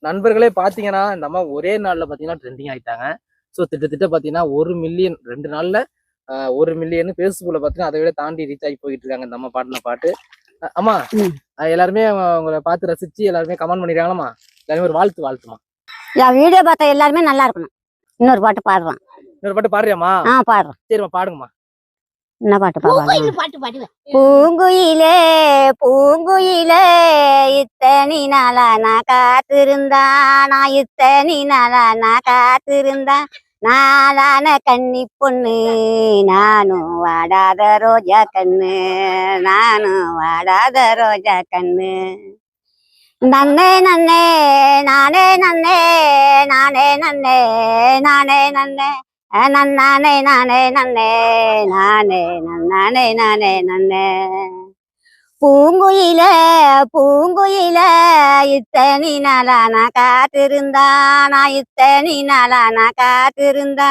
நண்பர்களே பாத்தீங்கன்னா இந்த அம்மா ஒரே நாள்ல பாத்தீங்கன்னா ட்ரெண்டிங் ஆயிட்டாங்க. ஸோ திட்டத்தட்ட பாத்தீங்கன்னா 1,000,000 2 நாள்ல 1,000,000 பேஸ்புக்ல பாத்தீங்கன்னா அதை விட தாண்டி ரீச் ஆகி போயிட்டு இருக்காங்க இந்த அம்மா பாட்டுன பாட்டு. அம்மா எல்லாருமே உங்களை பார்த்து ரசிச்சு எல்லாருமே கமெண்ட் பண்ணிருக்காங்களா? எல்லாருமே ஒரு வாழ்த்துமா. என் வீடியோ பார்த்த எல்லாருமே நல்லா இருக்கணும். இன்னொரு பாட்டு பாடுறான். இன்னொரு பாட்டு பாடுறியாமா? பாடுறேன். சரிம்மா பாடுங்கம்மா. என்ன பாட்டு பாடுறேன்? பூங்குயிலே பூங்குயிலே இத்தனி நாளா நான் காத்திருந்தா, நான் இத்தனி நாளா நான் காத்திருந்தா, நாளான கன்னி பொண்ணு நானும் வாடாத ரோஜா கண்ணு, நானும் வாடாத ரோஜா கண்ணு. நன்னே நன்னே நானே நன்னே நானே நன்னே நானே நன்னே நன்னானே நானே நன்னே நானே நன்னானே நானே நன்னே. பூங்குயில பூங்குயில இத்தனி நாளா நான் காத்திருந்தா, நான் இத்தனி நாளா நான் காத்திருந்தா,